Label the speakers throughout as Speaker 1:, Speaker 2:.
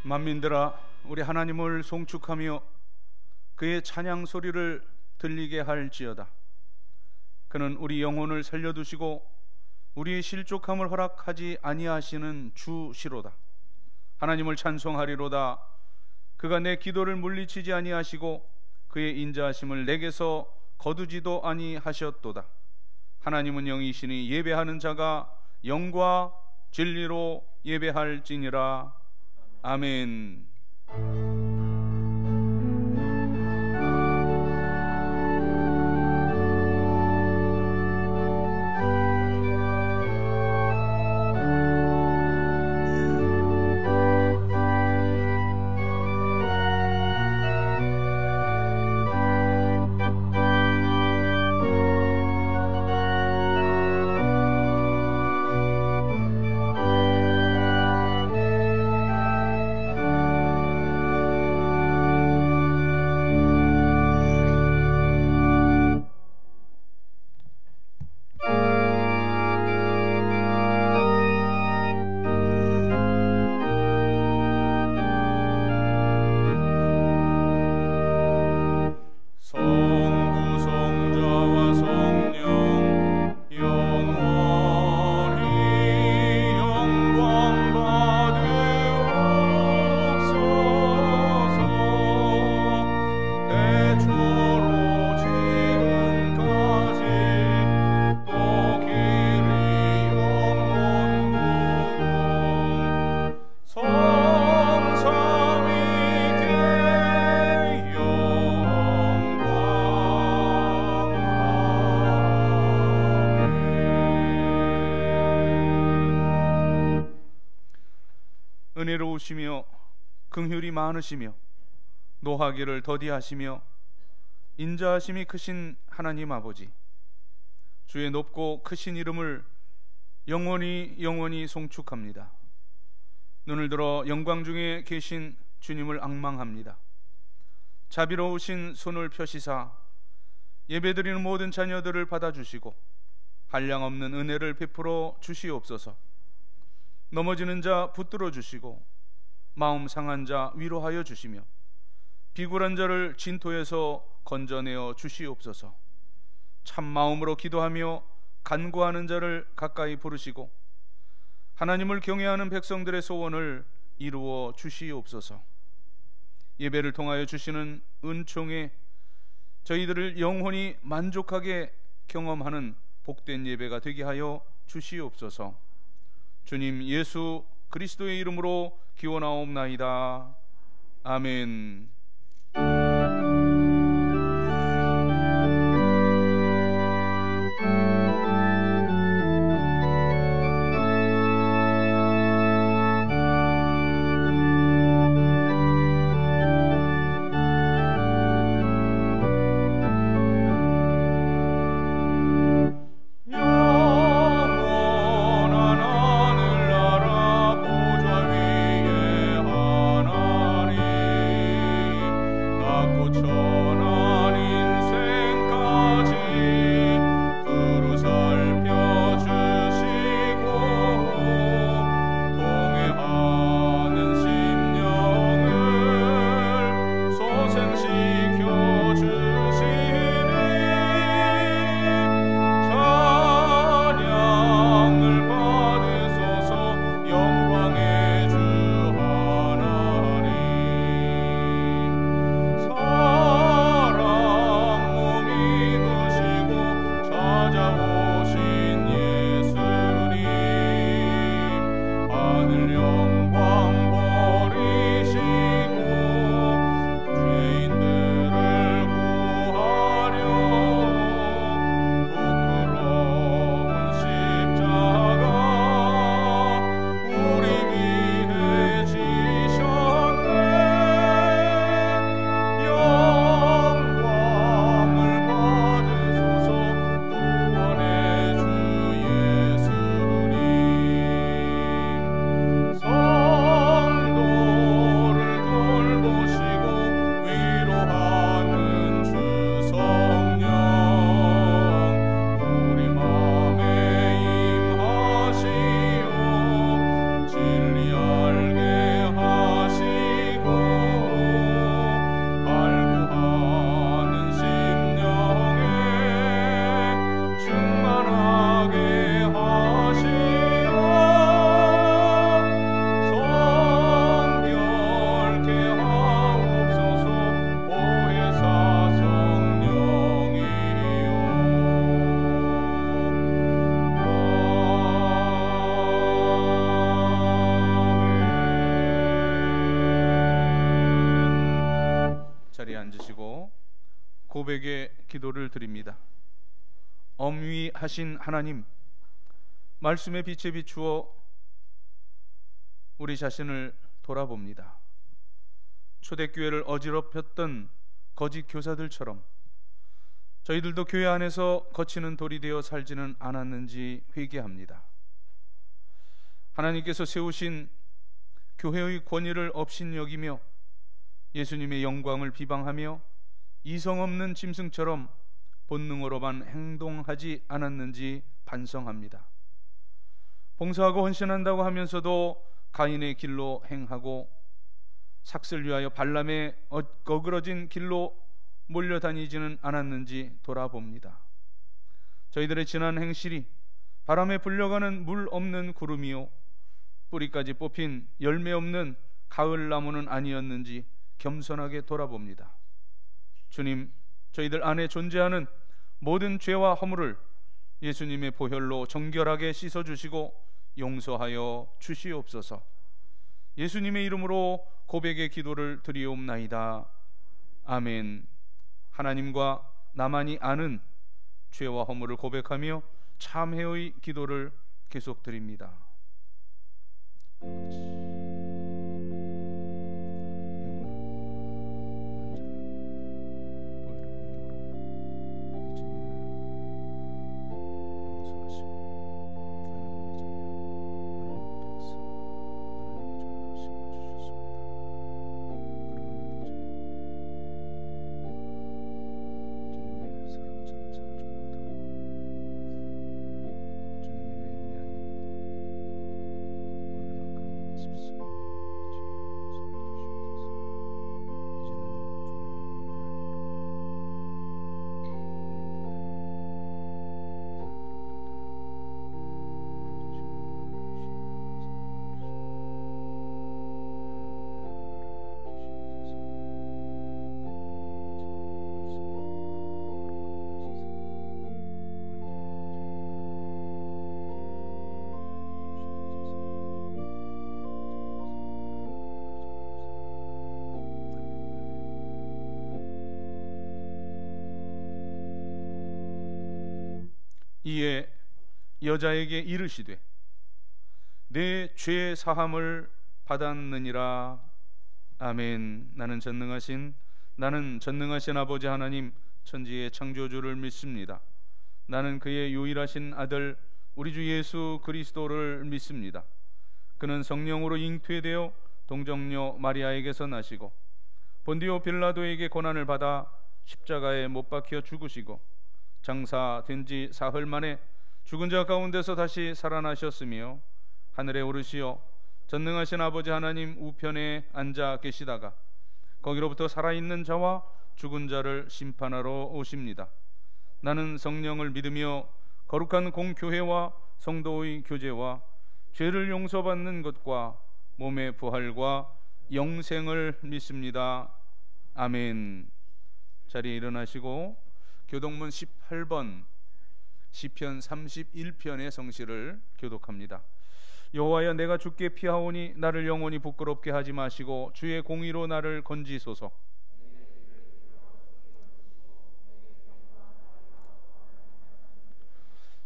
Speaker 1: 만민들아, 우리 하나님을 송축하며 그의 찬양 소리를 들리게 할지어다. 그는 우리 영혼을 살려두시고 우리의 실족함을 허락하지 아니하시는 주시로다. 하나님을 찬송하리로다. 그가 내 기도를 물리치지 아니하시고 그의 인자하심을 내게서 거두지도 아니하셨도다. 하나님은 영이시니 예배하는 자가 영과 진리로 예배할지니라. 아멘. 은혜로우시며 긍휼이 많으시며 노하기를 더디하시며 인자하심이 크신 하나님 아버지, 주의 높고 크신 이름을 영원히 송축합니다. 눈을 들어 영광 중에 계신 주님을 앙망합니다. 자비로우신 손을 펴시사 예배드리는 모든 자녀들을 받아주시고 한량없는 은혜를 베풀어 주시옵소서. 넘어지는 자 붙들어 주시고 마음 상한 자 위로하여 주시며 비굴한 자를 진토에서 건져내어 주시옵소서. 참 마음으로 기도하며 간구하는 자를 가까이 부르시고 하나님을 경외하는 백성들의 소원을 이루어 주시옵소서. 예배를 통하여 주시는 은총에 저희들을 영원히 만족하게 경험하는 복된 예배가 되게 하여 주시옵소서. 주님 예수 그리스도의 이름으로 기원하옵나이다. 아멘.
Speaker 2: 하나님
Speaker 1: 앉으시고 고백의 기도를 드립니다. 엄위하신 하나님, 말씀의 빛에 비추어 우리 자신을 돌아봅니다. 초대교회를 어지럽혔던 거짓 교사들처럼 저희들도 교회 안에서 거치는 돌이 되어 살지는 않았는지 회개합니다. 하나님께서 세우신 교회의 권위를 업신여기며 예수님의 영광을 비방하며 이성 없는 짐승처럼 본능으로만 행동하지 않았는지 반성합니다. 봉사하고 헌신한다고 하면서도 가인의 길로 행하고 삭슬 위하여 발람의 거그러진 길로 몰려다니지는 않았는지 돌아봅니다. 저희들의 지난 행실이 바람에 불려가는 물 없는 구름이요 뿌리까지 뽑힌 열매 없는 가을 나무는 아니었는지 겸손하게 돌아봅니다. 주님, 저희들 안에 존재하는 모든 죄와 허물을 예수님의 보혈로 정결하게 씻어주시고 용서하여 주시옵소서. 예수님의 이름으로 고백의 기도를 드리옵나이다. 아멘. 하나님과 나만이 아는 죄와 허물을 고백하며 참회의 기도를 계속 드립니다. 이에 여자에게 이르시되 내 죄 사함을 받았느니라. 아멘. 나는 전능하신 아버지 하나님 천지의 창조주를 믿습니다. 나는 그의 유일하신 아들 우리 주 예수 그리스도를 믿습니다. 그는 성령으로 잉태되어 동정녀 마리아에게서 나시고 본디오 빌라도에게 고난을 받아 십자가에 못 박혀 죽으시고 장사된 지 사흘 만에 죽은 자 가운데서 다시 살아나셨으며 하늘에 오르시어 전능하신 아버지 하나님 우편에 앉아 계시다가 거기로부터 살아있는 자와 죽은 자를 심판하러 오십니다. 나는 성령을 믿으며 거룩한 공교회와 성도의 교제와 죄를 용서받는 것과 몸의 부활과 영생을 믿습니다. 아멘. 자리에 일어나시고 교독문 18번 시편 31편의 성시를 교독합니다. 여호와여, 내가 주께 피하오니 나를 영원히 부끄럽게 하지 마시고 주의 공의로 나를 건지소서.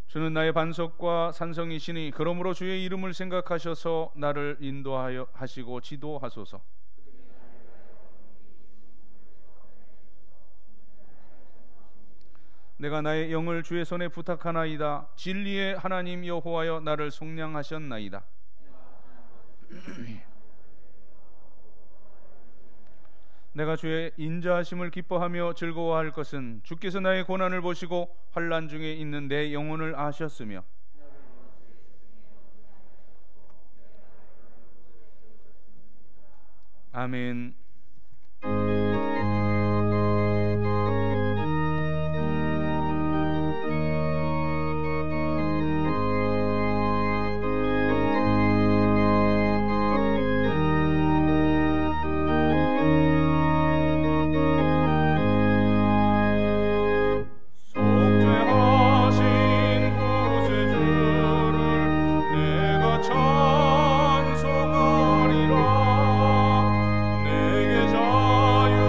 Speaker 1: 주는 나의 반석과 산성이시니 그러므로 주의 이름을 생각하셔서 나를 인도하여 하시고 지도하소서. 내가 나의 영을 주의 손에 부탁하나이다. 진리의 하나님 여호와여, 나를 속량하셨나이다. 내가 주의 인자하심을 기뻐하며 즐거워할 것은 주께서 나의 고난을 보시고 환난 중에 있는 내 영혼을 아셨으며 아멘.
Speaker 2: 찬송하리라. 내게 자유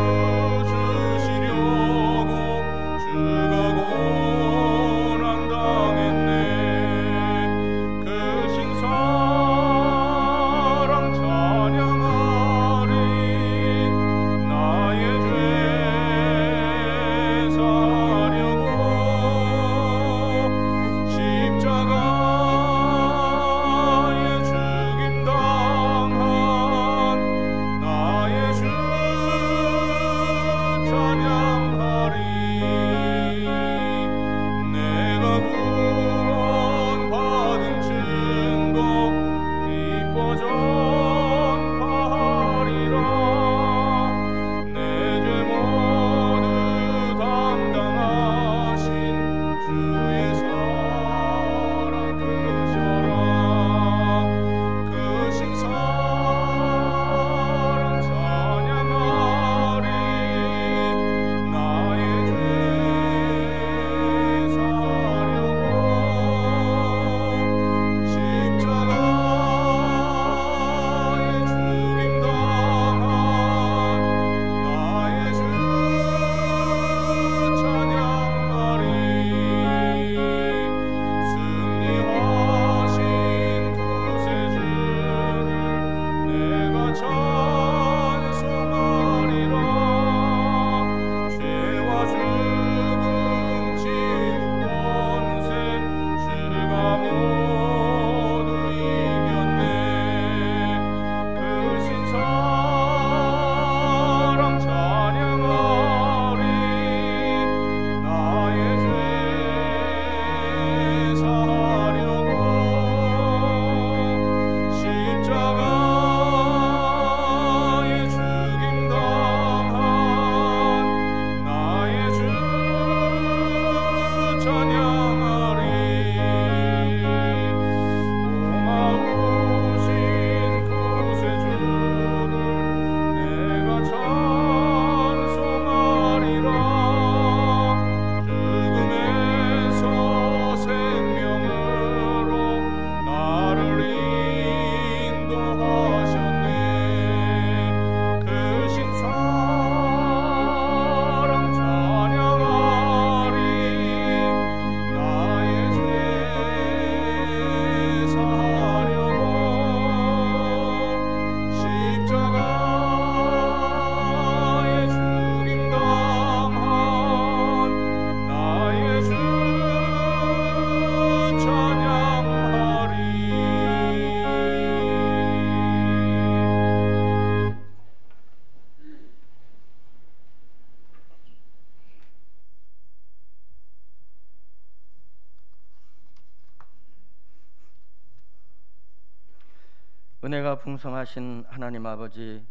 Speaker 2: 은혜가 풍성하신 하나님 아버지,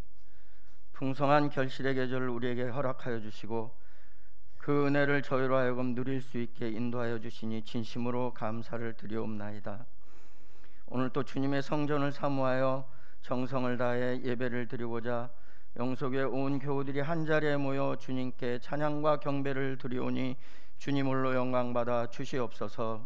Speaker 2: 풍성한 결실의 계절을 우리에게 허락하여 주시고 그 은혜를 저희로 하여금 누릴 수 있게 인도하여 주시니 진심으로 감사를 드리옵나이다. 오늘 또 주님의 성전을 사모하여 정성을 다해 예배를 드리고자 영속의 온 교우들이 한자리에 모여 주님께 찬양과 경배를 드리오니 주님 홀로 영광받아 주시옵소서.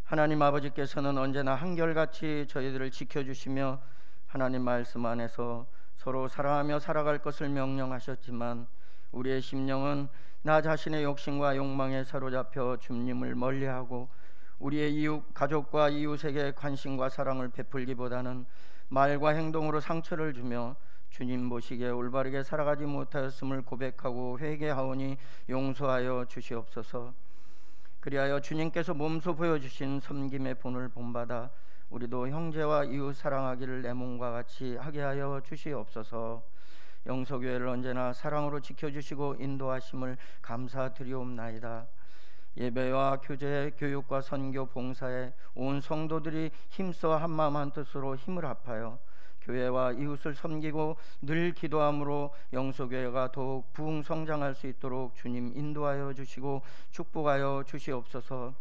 Speaker 2: 하나님 아버지께서는 언제나 한결같이 저희들을 지켜주시며 하나님 말씀 안에서 서로 사랑하며 살아갈 것을 명령하셨지만 우리의 심령은 나 자신의 욕심과 욕망에 사로잡혀 주님을 멀리하고 우리의 이웃 가족과 이웃에게 관심과 사랑을 베풀기보다는 말과 행동으로 상처를 주며 주님 보시기에 올바르게 살아가지 못하였음을 고백하고 회개하오니 용서하여 주시옵소서. 그리하여 주님께서 몸소 보여주신 섬김의 본을 본받아 우리도 형제와 이웃 사랑하기를 내 몸과 같이 하게 하여 주시옵소서. 영서교회를 언제나 사랑으로 지켜주시고 인도하심을 감사드리옵나이다. 예배와 교제, 교육과 선교, 봉사에 온 성도들이 힘써 한마음 한뜻으로 힘을 합하여 교회와 이웃을 섬기고 늘 기도함으로 영서교회가 더욱 부흥성장할 수 있도록 주님 인도하여 주시고 축복하여 주시옵소서.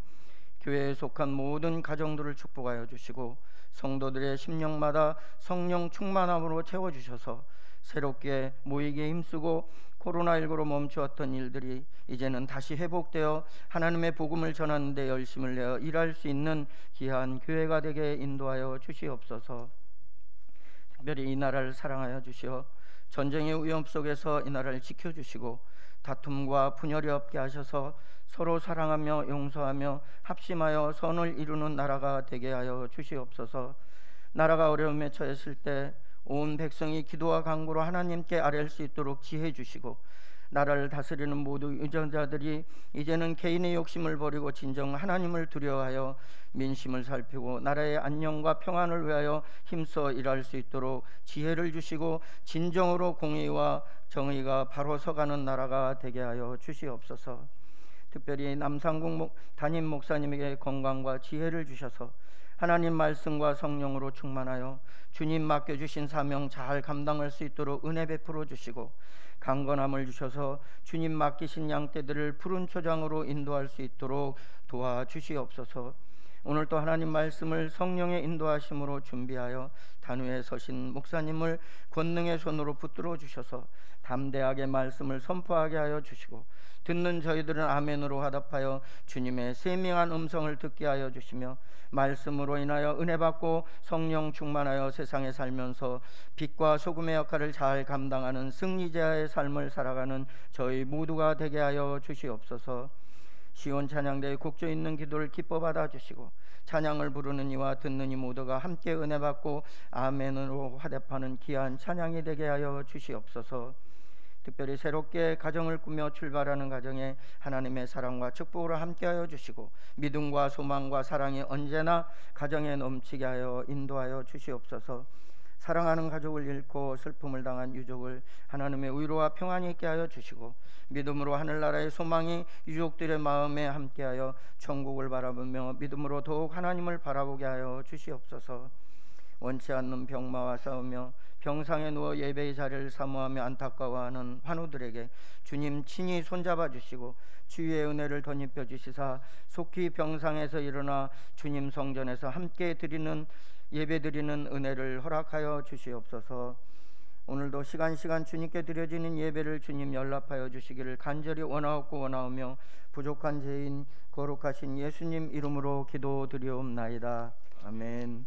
Speaker 2: 교회에 속한 모든 가정들을 축복하여 주시고 성도들의 심령마다 성령 충만함으로 채워주셔서 새롭게 모이기에 힘쓰고 코로나19로 멈추었던 일들이 이제는 다시 회복되어 하나님의 복음을 전하는 데 열심을 내어 일할 수 있는 귀한 교회가 되게 인도하여 주시옵소서. 특별히 이 나라를 사랑하여 주시어 전쟁의 위험 속에서 이 나라를 지켜주시고 다툼과 분열이 없게 하셔서 서로 사랑하며 용서하며 합심하여 선을 이루는 나라가 되게 하여 주시옵소서. 나라가 어려움에 처했을 때 온 백성이 기도와 간구로 하나님께 아뢰할 수 있도록 지혜 주시고 나라를 다스리는 모두 유전자들이 이제는 개인의 욕심을 버리고 진정 하나님을 두려워하여 민심을 살피고 나라의 안녕과 평안을 위하여 힘써 일할 수 있도록 지혜를 주시고 진정으로 공의와 정의가 바로 서가는 나라가 되게 하여 주시옵소서. 특별히 남상국 담임 목사님에게 건강과 지혜를 주셔서 하나님 말씀과 성령으로 충만하여 주님 맡겨주신 사명 잘 감당할 수 있도록 은혜 베풀어 주시고 강건함을 주셔서 주님 맡기신 양떼들을 푸른 초장으로 인도할 수 있도록 도와주시옵소서. 오늘 또 하나님 말씀을 성령의 인도하심으로 준비하여 단위에 서신 목사님을 권능의 손으로 붙들어 주셔서 담대하게 말씀을 선포하게 하여 주시고 듣는 저희들은 아멘으로 화답하여 주님의 세명한 음성을 듣게 하여 주시며 말씀으로 인하여 은혜 받고 성령 충만하여 세상에 살면서 빛과 소금의 역할을 잘 감당하는 승리자의 삶을 살아가는 저희 모두가 되게 하여 주시옵소서. 시온 찬양대에 곡조 있는 기도를 기뻐 받아 주시고 찬양을 부르는 이와 듣는 이 모두가 함께 은혜 받고 아멘으로 화답하는 귀한 찬양이 되게 하여 주시옵소서. 특별히 새롭게 가정을 꾸며 출발하는 가정에 하나님의 사랑과 축복으로 함께하여 주시고 믿음과 소망과 사랑이 언제나 가정에 넘치게 하여 인도하여 주시옵소서. 사랑하는 가족을 잃고 슬픔을 당한 유족을 하나님의 위로와 평안이 있게 하여 주시고 믿음으로 하늘나라의 소망이 유족들의 마음에 함께하여 천국을 바라보며 믿음으로 더욱 하나님을 바라보게 하여 주시옵소서. 원치 않는 병마와 싸우며 병상에 누워 예배의 자리를 사모하며 안타까워하는 환우들에게 주님 친히 손잡아 주시고 주의 은혜를 덧입혀 주시사 속히 병상에서 일어나 주님 성전에서 함께 드리는 예배 드리는 은혜를 허락하여 주시옵소서. 오늘도 시간 주님께 드려지는 예배를 주님 연락하여 주시기를 간절히 원하옵고 원하오며 부족한 죄인 거룩하신 예수님 이름으로 기도드리옵나이다. 아멘.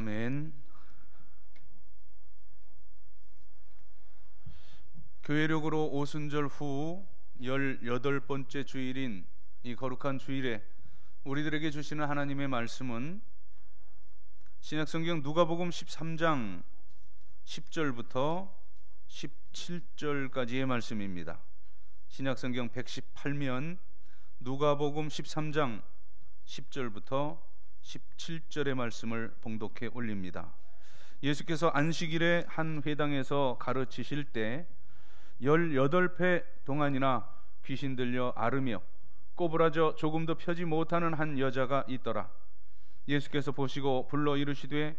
Speaker 1: 아멘. 교회력으로 오순절 후 18번째 주일인 이 거룩한 주일에 우리들에게 주시는 하나님의 말씀은 신약성경 누가복음 13장 10절부터 17절까지의 말씀입니다. 신약성경 118면 누가복음 13장 10절부터 17절의 말씀을 봉독해 올립니다. 예수께서 안식일에 한 회당에서 가르치실 때 18회 동안이나 귀신 들려 앓으며 꼬부라져 조금도 펴지 못하는 한 여자가 있더라. 예수께서 보시고 불러 이르시되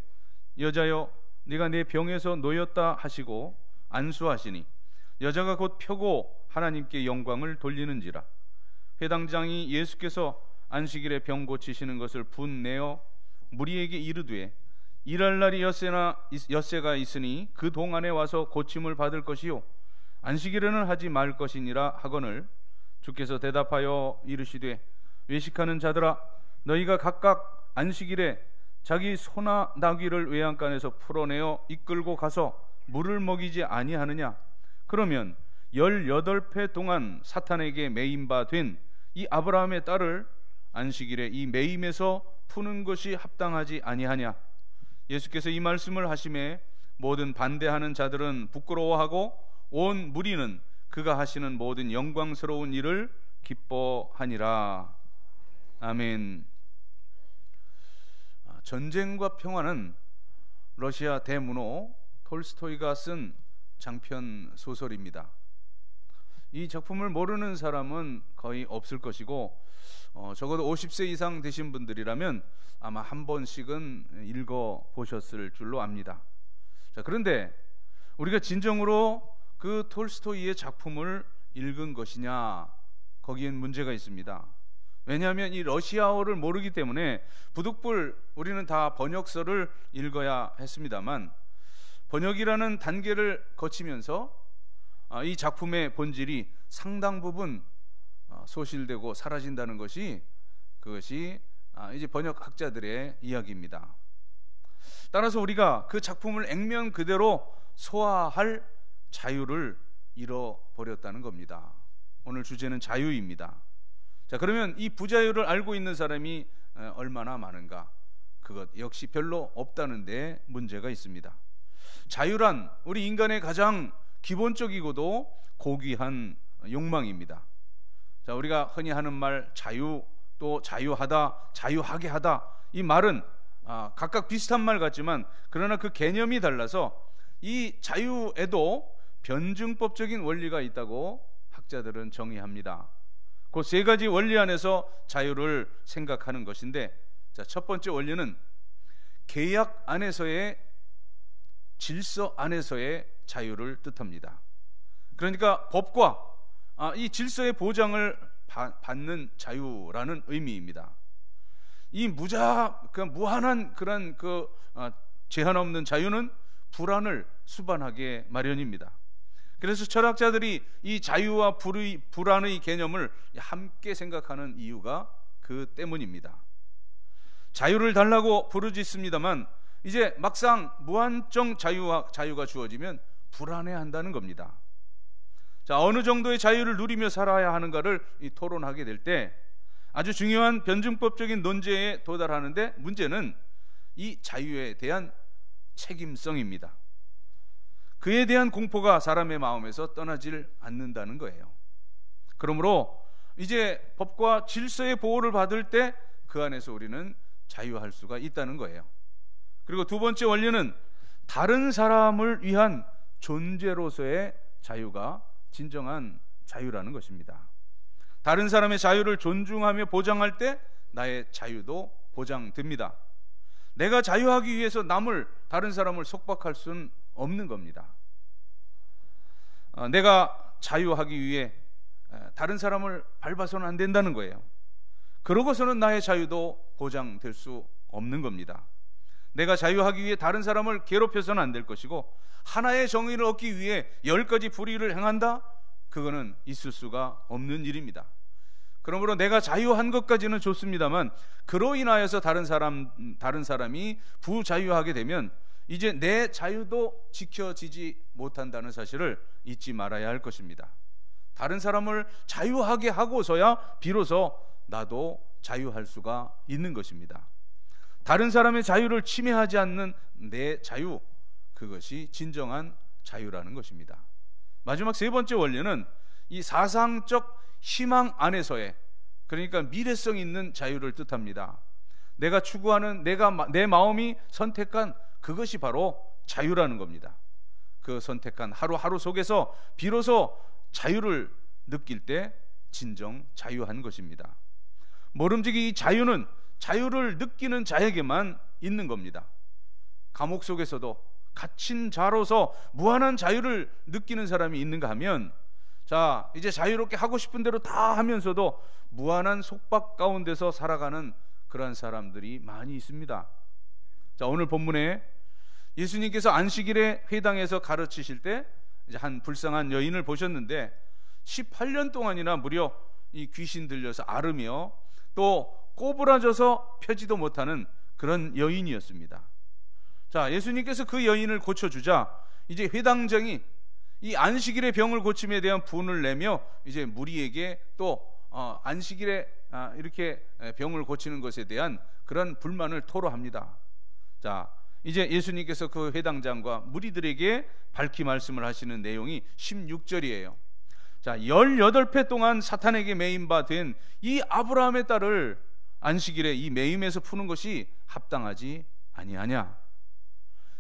Speaker 1: 여자여 네가 내 병에서 놓였다 하시고 안수하시니 여자가 곧 펴고 하나님께 영광을 돌리는지라. 회당장이 예수께서 안식일에 병 고치시는 것을 분내어 무리에게 이르되 일할 날이 엿새가 있으니 그 동안에 와서 고침을 받을 것이요 안식일에는 하지 말 것이니라 하거늘 주께서 대답하여 이르시되 외식하는 자들아 너희가 각각 안식일에 자기 소나 나귀를 외양간에서 풀어내어 이끌고 가서 물을 먹이지 아니하느냐. 그러면 18회 동안 사탄에게 매임 바 된 이 아브라함의 딸을 안식일에 이 매임에서 푸는 것이 합당하지 아니하냐. 예수께서 이 말씀을 하심에 모든 반대하는 자들은 부끄러워하고 온 무리는 그가 하시는 모든 영광스러운 일을 기뻐하니라. 아멘. 전쟁과 평화는 러시아 대문호 톨스토이가 쓴 장편 소설입니다. 이 작품을 모르는 사람은 거의 없을 것이고 적어도 50세 이상 되신 분들이라면 아마 한 번씩은 읽어보셨을 줄로 압니다. 자, 그런데 우리가 진정으로 그 톨스토이의 작품을 읽은 것이냐, 거기엔 문제가 있습니다. 왜냐하면 이 러시아어를 모르기 때문에 부득불 우리는 다 번역서를 읽어야 했습니다만 번역이라는 단계를 거치면서 이 작품의 본질이 상당 부분 소실되고 사라진다는 것이 이제 번역학자들의 이야기입니다. 따라서 우리가 그 작품을 액면 그대로 소화할 자유를 잃어버렸다는 겁니다. 오늘 주제는 자유입니다. 자, 그러면 이 부자유를 알고 있는 사람이 얼마나 많은가? 그것 역시 별로 없다는 데 문제가 있습니다. 자유란 우리 인간의 가장 기본적이고도 고귀한 욕망입니다. 자, 우리가 흔히 하는 말 자유, 또 자유하다, 자유하게 하다, 이 말은 각각 비슷한 말 같지만 그러나 그 개념이 달라서 이 자유에도 변증법적인 원리가 있다고 학자들은 정의합니다. 그 세 가지 원리 안에서 자유를 생각하는 것인데, 자, 첫 번째 원리는 계약 안에서의 질서 안에서의 자유를 뜻합니다. 그러니까 법과 이 질서의 보장을 받는 자유라는 의미입니다. 이 무한한 그런 제한 없는 자유는 불안을 수반하게 마련입니다. 그래서 철학자들이 이 자유와 불안의 개념을 함께 생각하는 이유가 그 때문입니다. 자유를 달라고 부르짖습니다만 이제 막상 무한정 자유가 주어지면 불안해한다는 겁니다. 자, 어느 정도의 자유를 누리며 살아야 하는가를 토론하게 될 때 아주 중요한 변증법적인 논제에 도달하는데 문제는 이 자유에 대한 책임성입니다. 그에 대한 공포가 사람의 마음에서 떠나질 않는다는 거예요. 그러므로 이제 법과 질서의 보호를 받을 때 그 안에서 우리는 자유할 수가 있다는 거예요. 그리고 두 번째 원리는 다른 사람을 위한 존재로서의 자유가 진정한 자유라는 것입니다. 다른 사람의 자유를 존중하며 보장할 때 나의 자유도 보장됩니다. 내가 자유하기 위해서 다른 사람을 속박할 수는 없는 겁니다. 내가 자유하기 위해 다른 사람을 밟아서는 안 된다는 거예요. 그러고서는 나의 자유도 보장될 수 없는 겁니다. 내가 자유하기 위해 다른 사람을 괴롭혀서는 안 될 것이고 하나의 정의를 얻기 위해 10가지 불의를 행한다? 그거는 있을 수가 없는 일입니다. 그러므로 내가 자유한 것까지는 좋습니다만 그로 인하여서 다른 사람이 부자유하게 되면 이제 내 자유도 지켜지지 못한다는 사실을 잊지 말아야 할 것입니다. 다른 사람을 자유하게 하고서야 비로소 나도 자유할 수가 있는 것입니다. 다른 사람의 자유를 침해하지 않는 내 자유, 그것이 진정한 자유라는 것입니다. 마지막 세 번째 원리는 이 사상적 희망 안에서의, 그러니까 미래성 있는 자유를 뜻합니다. 내가 추구하는 내 마음이 선택한 그것이 바로 자유라는 겁니다. 그 선택한 하루하루 속에서 비로소 자유를 느낄 때 진정 자유한 것입니다. 모름지기 이 자유는 자유를 느끼는 자에게만 있는 겁니다. 감옥 속에서도 갇힌 자로서 무한한 자유를 느끼는 사람이 있는가 하면, 자, 이제 자유롭게 하고 싶은 대로 다 하면서도 무한한 속박 가운데서 살아가는 그런 사람들이 많이 있습니다. 자, 오늘 본문에 예수님께서 안식일에 회당에서 가르치실 때 이제 한 불쌍한 여인을 보셨는데 18년 동안이나 무려 이 귀신 들려서 앓으며 또 꼬부라져서 펴지도 못하는 그런 여인이었습니다. 자, 예수님께서 그 여인을 고쳐주자 이제 회당장이 이 안식일의 병을 고침에 대한 분을 내며 이제 무리에게 또 안식일에 이렇게 병을 고치는 것에 대한 그런 불만을 토로합니다. 자, 이제 예수님께서 그 회당장과 무리들에게 밝히 말씀을 하시는 내용이 16절이에요. 자, 18회 동안 사탄에게 매임 바 된 이 아브라함의 딸을 안식일에 이 매임에서 푸는 것이 합당하지 아니하냐?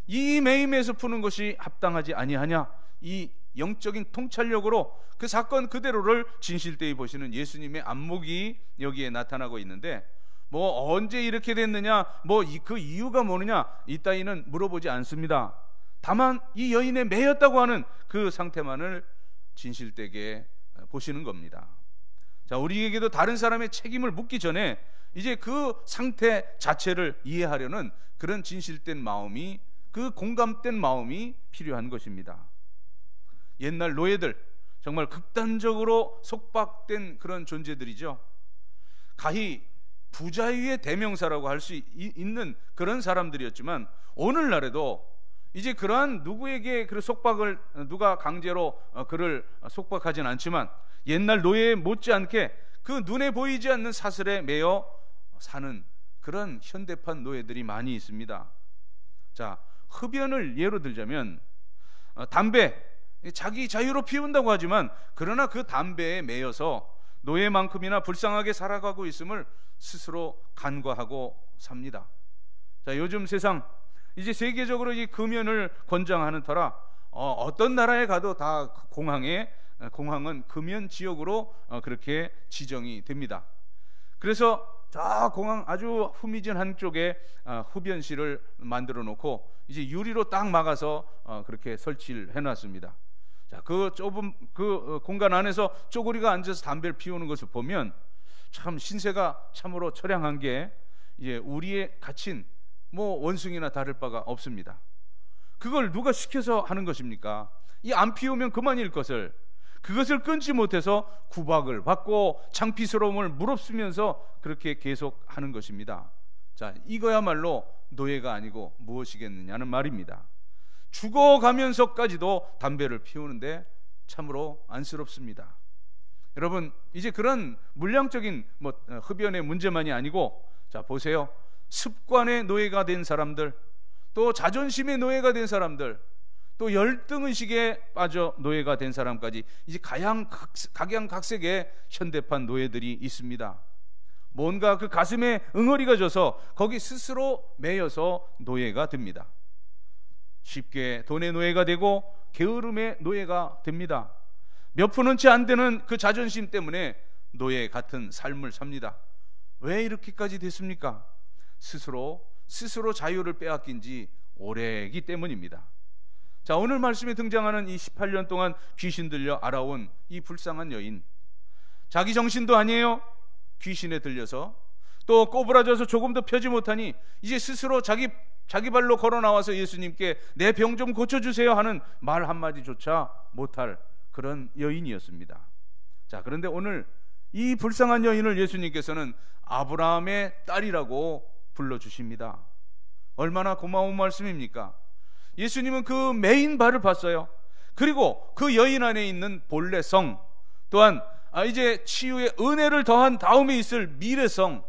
Speaker 1: 이 매임에서 푸는 것이 합당하지 아니하냐? 이 영적인 통찰력으로 그 사건 그대로를 진실되이 보시는 예수님의 안목이 여기에 나타나고 있는데, 뭐 언제 이렇게 됐느냐, 뭐 그 이유가 뭐느냐, 이 따위는 물어보지 않습니다. 다만 이 여인의 매였다고 하는 그 상태만을 진실되게 보시는 겁니다. 자, 우리에게도 다른 사람의 책임을 묻기 전에 이제 그 상태 자체를 이해하려는 그런 진실된 마음이, 그 공감된 마음이 필요한 것입니다. 옛날 노예들, 정말 극단적으로 속박된 그런 존재들이죠. 가히 부자유의 대명사라고 할 수 있는 그런 사람들이었지만 오늘날에도 이제 그러한 누구에게 그 속박을 누가 강제로 그를 속박하진 않지만 옛날 노예에 못지않게 그 눈에 보이지 않는 사슬에 매여 사는 그런 현대판 노예들이 많이 있습니다. 자, 흡연을 예로 들자면 담배, 자기 자유로 피운다고 하지만 그러나 그 담배에 매여서 노예만큼이나 불쌍하게 살아가고 있음을 스스로 간과하고 삽니다. 자, 요즘 세상 이제 세계적으로 이 금연을 권장하는 터라 어떤 나라에 가도 다 공항은 금연 지역으로 그렇게 지정이 됩니다. 그래서 저 공항 아주 후미진 한쪽에 흡연실을 만들어 놓고 이제 유리로 딱 막아서 그렇게 설치를 해놨습니다. 자, 그 좁은 그 공간 안에서 쪼그리가 앉아서 담배를 피우는 것을 보면 참 신세가 참으로 처량한 게 이제 우리의 갇힌 뭐 원숭이나 다를 바가 없습니다. 그걸 누가 시켜서 하는 것입니까? 이 안 피우면 그만일 것을, 그것을 끊지 못해서 구박을 받고 창피스러움을 무릅쓰면서 그렇게 계속 하는 것입니다. 자, 이거야말로 노예가 아니고 무엇이겠느냐는 말입니다. 죽어가면서까지도 담배를 피우는데 참으로 안쓰럽습니다. 여러분, 이제 그런 물량적인 흡연의 문제만이 아니고, 자, 보세요. 습관의 노예가 된 사람들, 또 자존심의 노예가 된 사람들, 또 열등의식에 빠져 노예가 된 사람까지 이제 각양각색의 현대판 노예들이 있습니다. 뭔가 그 가슴에 응어리가 져서 거기 스스로 매여서 노예가 됩니다. 쉽게 돈의 노예가 되고 게으름의 노예가 됩니다. 몇 푼은치 안 되는 그 자존심 때문에 노예 같은 삶을 삽니다. 왜 이렇게까지 됐습니까? 스스로 자유를 빼앗긴 지 오래이기 때문입니다. 자, 오늘 말씀에 등장하는 이 18년 동안 귀신 들려 알아온 이 불쌍한 여인, 자기 정신도 아니에요. 귀신에 들려서 또 꼬부라져서 조금도 펴지 못하니 이제 스스로 자기 발로 걸어 나와서 예수님께 내 병 좀 고쳐주세요 하는 말 한마디조차 못할 그런 여인이었습니다. 자, 그런데 오늘 이 불쌍한 여인을 예수님께서는 아브라함의 딸이라고 불러주십니다. 얼마나 고마운 말씀입니까? 예수님은 그 메인 발을 봤어요. 그리고 그 여인 안에 있는 본래 성, 또한 이제 치유의 은혜를 더한 다음에 있을 미래성,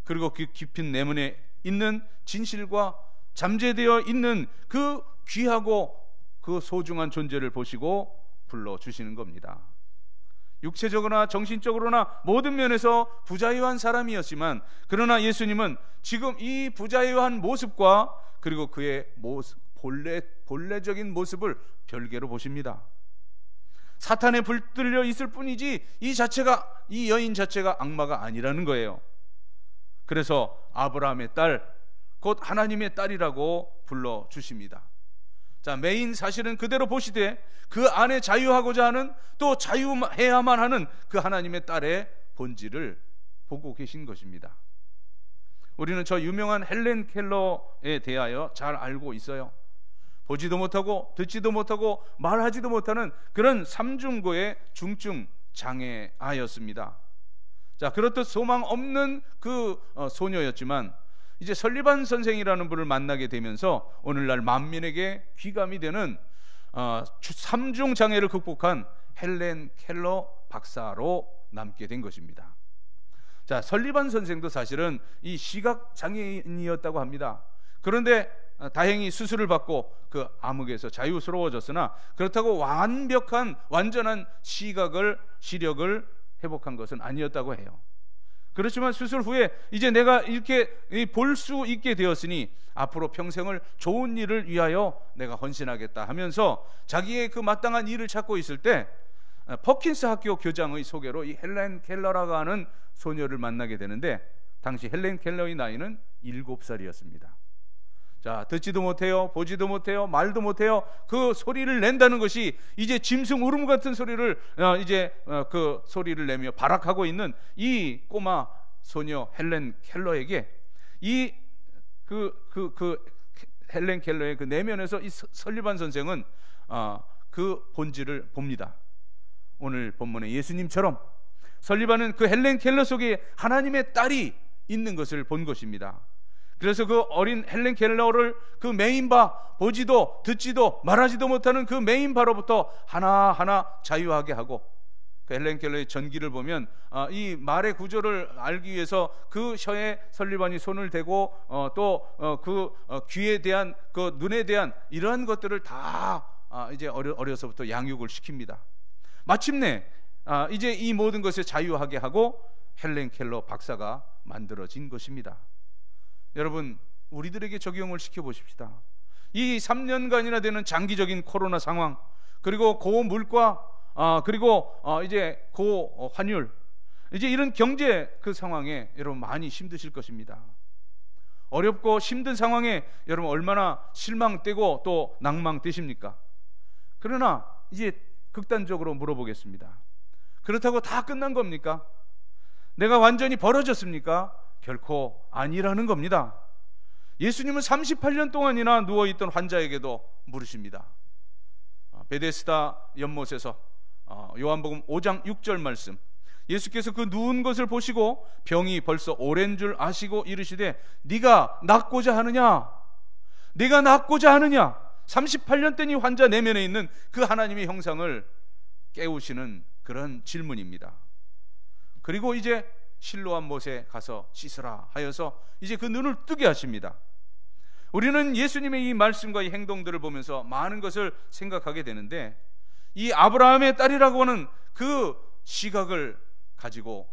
Speaker 1: 그리고 그 깊은 내면에 있는 진실과 잠재되어 있는 그 귀하고 그 소중한 존재를 보시고 불러주시는 겁니다. 육체적으로나 정신적으로나 모든 면에서 부자유한 사람이었지만, 그러나 예수님은 지금 이 부자유한 모습과 그리고 그의 본래적인 모습을 별개로 보십니다. 사탄에 불들려 있을 뿐이지 이 여인 자체가 악마가 아니라는 거예요. 그래서 아브라함의 딸, 곧 하나님의 딸이라고 불러주십니다. 자, 메인 사실은 그대로 보시되 그 안에 자유하고자 하는, 또 자유해야만 하는 그 하나님의 딸의 본질을 보고 계신 것입니다. 우리는 저 유명한 헬렌 켈러에 대하여 잘 알고 있어요. 보지도 못하고 듣지도 못하고 말하지도 못하는 그런 삼중고의 중증 장애아였습니다. 자, 그렇듯 소망 없는 그 소녀였지만 이제 설리반 선생이라는 분을 만나게 되면서 오늘날 만민에게 귀감이 되는 삼중 장애를 극복한 헬렌 켈러 박사로 남게 된 것입니다. 자, 설리반 선생도 사실은 이 시각 장애인이었다고 합니다. 그런데 다행히 수술을 받고 그 암흑에서 자유스러워졌으나 그렇다고 완전한 시력을 회복한 것은 아니었다고 해요. 그렇지만 수술 후에 이제 내가 이렇게 볼 수 있게 되었으니 앞으로 평생을 좋은 일을 위하여 내가 헌신하겠다 하면서 자기의 그 마땅한 일을 찾고 있을 때 퍼킨스 학교 교장의 소개로 이 헬렌 켈러라고 하는 소녀를 만나게 되는데, 당시 헬렌 켈러의 나이는 7살이었습니다. 자, 듣지도 못해요, 보지도 못해요, 말도 못해요. 그 소리를 낸다는 것이 이제 짐승 울음 같은 소리를 그 소리를 내며 발악하고 있는 이 꼬마 소녀 헬렌 켈러에게 이 헬렌 켈러의 그 내면에서 이 설리반 선생은 그 본질을 봅니다. 오늘 본문의 예수님처럼 설리반은 그 헬렌 켈러 속에 하나님의 딸이 있는 것을 본 것입니다. 그래서 그 어린 헬렌 켈러를 그 메인바, 보지도 듣지도 말하지도 못하는 그 메인바로부터 하나하나 자유하게 하고, 그 헬렌 켈러의 전기를 보면 이 말의 구조를 알기 위해서 그 혀에 설리반이 손을 대고 또 그 귀에 대한, 그 눈에 대한 이러한 것들을 다 이제 어려서부터 양육을 시킵니다. 마침내 이제 이 모든 것을 자유하게 하고 헬렌 켈러 박사가 만들어진 것입니다. 여러분, 우리들에게 적용을 시켜보십시다. 이 3년간이나 되는 장기적인 코로나 상황, 그리고 고물가, 그리고 이제 고환율, 이제 이런 경제 그 상황에 여러분 많이 힘드실 것입니다. 어렵고 힘든 상황에 여러분 얼마나 실망되고 또 낭망되십니까? 그러나 이제 극단적으로 물어보겠습니다. 그렇다고 다 끝난 겁니까? 내가 완전히 벌어졌습니까? 결코 아니라는 겁니다. 예수님은 38년 동안이나 누워있던 환자에게도 물으십니다. 베데스다 연못에서 요한복음 5장 6절 말씀, 예수께서 그 누운 것을 보시고 병이 벌써 오랜 줄 아시고 이르시되 네가 낫고자 하느냐? 네가 낫고자 하느냐? 38년 된 이 환자 내면에 있는 그 하나님의 형상을 깨우시는 그런 질문입니다. 그리고 이제 실로암 못에 가서 씻으라 하여서 이제 그 눈을 뜨게 하십니다. 우리는 예수님의 이 말씀과 이 행동들을 보면서 많은 것을 생각하게 되는데, 이 아브라함의 딸이라고 하는 그 시각을 가지고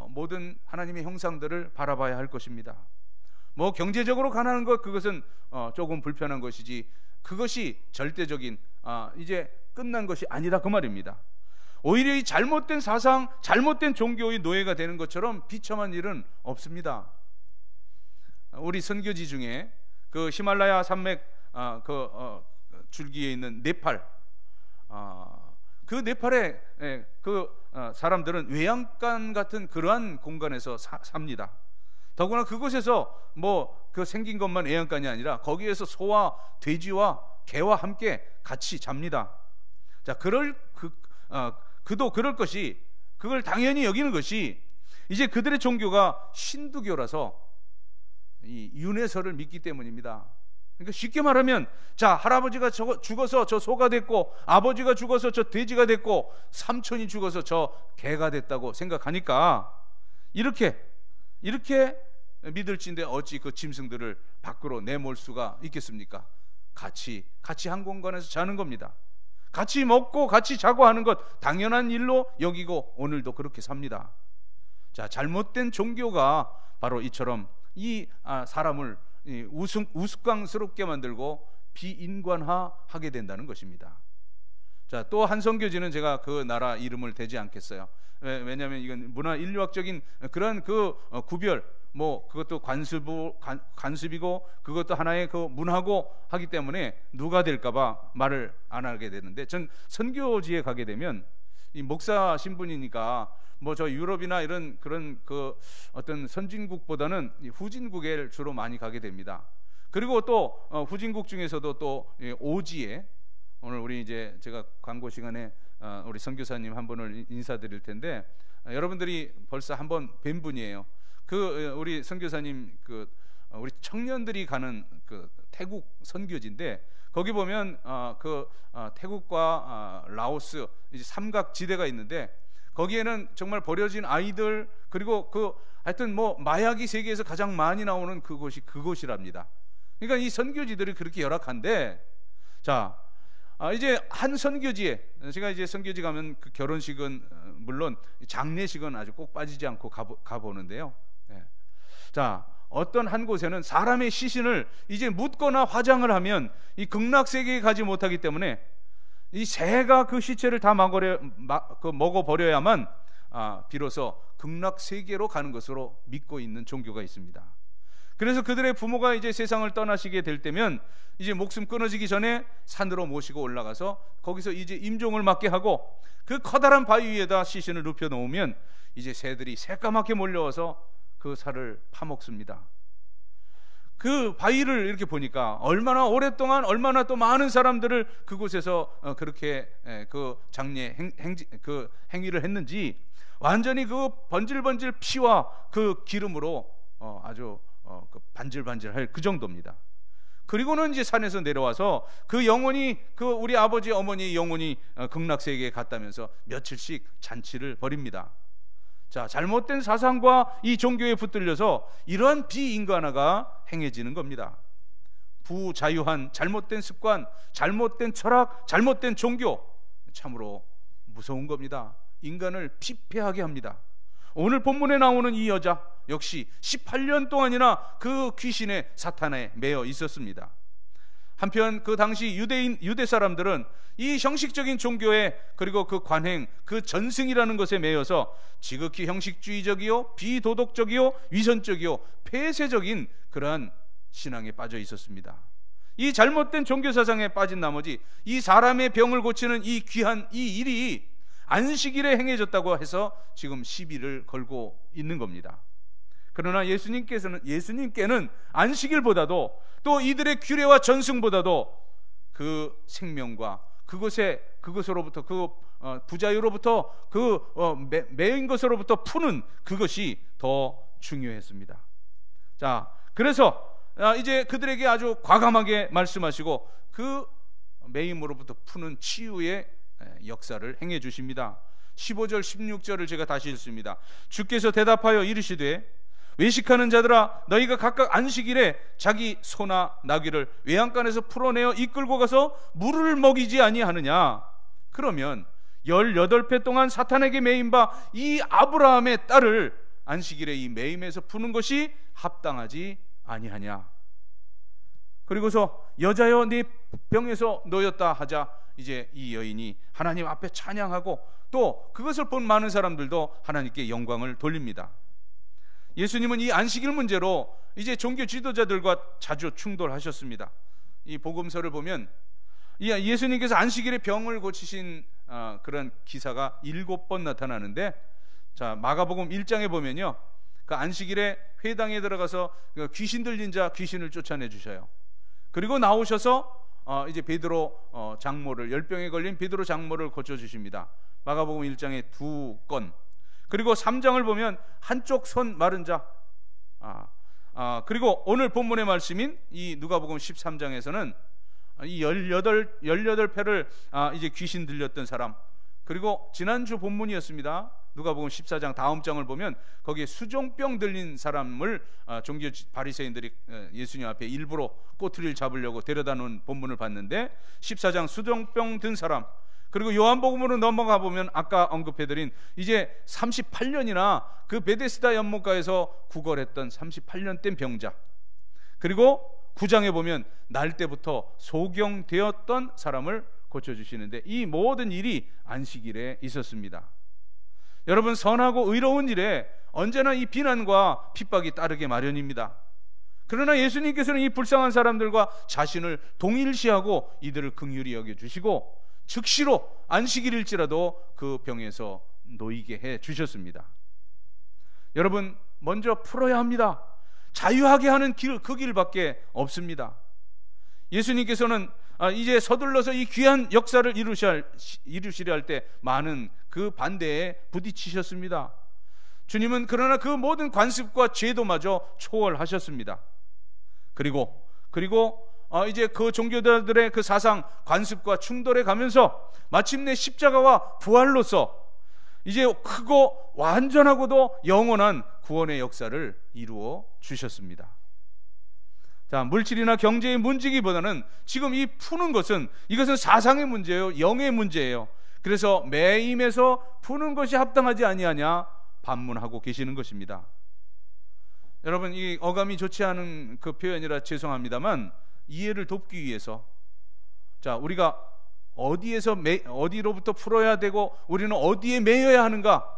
Speaker 1: 모든 하나님의 형상들을 바라봐야 할 것입니다. 뭐 경제적으로 가난한 것, 그것은 조금 불편한 것이지 그것이 절대적인 이제 끝난 것이 아니다, 그 말입니다. 오히려 이 잘못된 사상, 잘못된 종교의 노예가 되는 것처럼 비참한 일은 없습니다. 우리 선교지 중에 그 히말라야 산맥 줄기에 있는 네팔, 그 네팔의 그 사람들은 외양간 같은 그러한 공간에서 삽니다. 더구나 그곳에서 뭐 그 생긴 것만 외양간이 아니라 거기에서 소와 돼지와 개와 함께 같이 잡니다. 자, 그도 그럴 것이 그걸 당연히 여기는 것이 이제 그들의 종교가 신두교라서 이 윤회설을 믿기 때문입니다. 그러니까 쉽게 말하면, 자, 할아버지가 죽어서 저 소가 됐고, 아버지가 죽어서 저 돼지가 됐고, 삼촌이 죽어서 저 개가 됐다고 생각하니까 이렇게 믿을진데 어찌 그 짐승들을 밖으로 내몰 수가 있겠습니까? 같이 한 공간에서 자는 겁니다. 같이 먹고 같이 자고 하는 것 당연한 일로 여기고 오늘도 그렇게 삽니다. 자, 잘못된 종교가 바로 이처럼 이 사람을 우스꽝스럽게 만들고 비인간화하게 된다는 것입니다. 자, 또 한 선교지는 제가 그 나라 이름을 대지 않겠어요. 왜냐하면 이건 문화 인류학적인 그런 구별, 그것도 관습이고 그것도 하나의 그 문화고 하기 때문에 누가 될까봐 말을 안 하게 되는데, 전 선교지에 가게 되면 이 목사 신분이니까 저 유럽이나 이런 그런 어떤 선진국보다는 후진국에 주로 많이 가게 됩니다. 그리고 또 후진국 중에서도 또 오지에, 오늘 우리 이제 제가 광고 시간에 우리 선교사님 한 분을 인사드릴 텐데, 여러분들이 벌써 한번 뵌 분이에요. 우리 선교사님 우리 청년들이 가는 태국 선교지인데, 거기 보면 태국과 라오스 이제 삼각지대가 있는데, 거기에는 정말 버려진 아이들, 그리고 하여튼 마약이 세계에서 가장 많이 나오는 그곳이랍니다. 그러니까 이 선교지들이 그렇게 열악한데, 자, 이제 한 선교지에, 제가 이제 선교지 가면 그 결혼식은 물론 장례식은 아주 꼭 빠지지 않고 가보는데요. 네. 자, 어떤 한 곳에는 사람의 시신을 이제 묻거나 화장을 하면 이 극락세계에 가지 못하기 때문에 이 새가 그 시체를 다 먹어버려야만 비로소 극락세계로 가는 것으로 믿고 있는 종교가 있습니다. 그래서 그들의 부모가 이제 세상을 떠나시게 될 때면 이제 목숨 끊어지기 전에 산으로 모시고 올라가서 거기서 이제 임종을 맞게 하고, 그 커다란 바위 위에다 시신을 눕혀 놓으면 이제 새들이 새까맣게 몰려와서 그 살을 파먹습니다. 그 바위를 이렇게 보니까 얼마나 오랫동안 얼마나 또 많은 사람들을 그곳에서 그렇게 그 장례 행위를 했는지, 완전히 그 번질번질 피와 그 기름으로 아주 반질반질할 그 정도입니다. 그리고는 이제 산에서 내려와서 그 영혼이, 우리 아버지 어머니의 영혼이 극락세계에 갔다면서 며칠씩 잔치를 벌입니다. 자, 잘못된 사상과 이 종교에 붙들려서 이러한 비인간화가 행해지는 겁니다. 부자유한 잘못된 습관, 잘못된 철학, 잘못된 종교, 참으로 무서운 겁니다. 인간을 피폐하게 합니다. 오늘 본문에 나오는 이 여자 역시 18년 동안이나 그 귀신의 사탄에 매여 있었습니다. 한편 그 당시 유대 사람들은 이 형식적인 종교에, 그리고 그 관행, 그 전승이라는 것에 매여서 지극히 형식주의적이요, 비도덕적이요, 위선적이요, 폐쇄적인 그러한 신앙에 빠져 있었습니다. 이 잘못된 종교 사상에 빠진 나머지 이 사람의 병을 고치는 이 귀한 이 일이 안식일에 행해졌다고 해서 지금 시비를 걸고 있는 겁니다. 그러나 예수님께는 안식일보다도 또 이들의 규례와 전승보다도 그 생명과 그것으로부터 부자유로부터 매인 것으로부터 푸는 그것이 더 중요했습니다. 자, 그래서 이제 그들에게 아주 과감하게 말씀하시고 그 매임으로부터 푸는 치유의 역사를 행해 주십니다. 15절 16절을 제가 다시 읽습니다. 주께서 대답하여 이르시되, 외식하는 자들아, 너희가 각각 안식일에 자기 소나 나귀를 외양간에서 풀어내어 이끌고 가서 물을 먹이지 아니하느냐? 그러면 18배 동안 사탄에게 매인 바 이 아브라함의 딸을 안식일에 이 매임에서 푸는 것이 합당하지 아니하냐? 그리고서 여자여 네 병에서 놓였다 하자 이제 이 여인이 하나님 앞에 찬양하고 또 그것을 본 많은 사람들도 하나님께 영광을 돌립니다. 예수님은 이 안식일 문제로 이제 종교 지도자들과 자주 충돌하셨습니다. 이 복음서를 보면 예수님께서 안식일에 병을 고치신 그런 기사가 7번 나타나는데, 자, 마가복음 1장에 보면요, 그 안식일에 회당에 들어가서 귀신 들린 자 귀신을 쫓아내 주셔요. 그리고 나오셔서 이제 베드로 장모를, 열병에 걸린 베드로 장모를 고쳐 주십니다. 마가복음 1장에 2건, 그리고 3장을 보면 한쪽 손 마른 자. 그리고 오늘 본문의 말씀인 이 누가복음 13장에서는 이 18패를 이제 귀신 들렸던 사람, 그리고 지난주 본문이었습니다. 누가복음 14장 다음 장을 보면 거기에 수종병 들린 사람을 종교 바리새인들이 예수님 앞에 일부러 꼬투리를 잡으려고 데려다 놓은 본문을 봤는데, 14장 수종병 든 사람, 그리고 요한복음으로 넘어가 보면 아까 언급해드린 이제 38년이나 그 베데스다 연못가에서 구걸했던 38년 된 병자, 그리고 9장에 보면 날 때부터 소경되었던 사람을 고쳐주시는데, 이 모든 일이 안식일에 있었습니다. 여러분, 선하고 의로운 일에 언제나 이 비난과 핍박이 따르게 마련입니다. 그러나 예수님께서는 이 불쌍한 사람들과 자신을 동일시하고 이들을 긍휼히 여겨주시고 즉시로 안식일일지라도 그 병에서 놓이게 해 주셨습니다. 여러분, 먼저 풀어야 합니다. 자유하게 하는 길, 그 길밖에 없습니다. 예수님께서는 이제 서둘러서 이 귀한 역사를 이루시려 할 때 많은 그 반대에 부딪히셨습니다. 주님은 그러나 그 모든 관습과 제도마저 초월하셨습니다. 그리고 이제 그 종교자들의 그 사상 관습과 충돌해 가면서 마침내 십자가와 부활로서 이제 크고 완전하고도 영원한 구원의 역사를 이루어 주셨습니다. 자, 물질이나 경제의 문제기보다는 지금 이 푸는 것은, 이것은 사상의 문제예요. 영의 문제예요. 그래서 매임에서 푸는 것이 합당하지 아니하냐 반문하고 계시는 것입니다. 여러분, 이 어감이 좋지 않은 그 표현이라 죄송합니다만 이해를 돕기 위해서, 자, 우리가 어디로부터 풀어야 되고 우리는 어디에 매여야 하는가?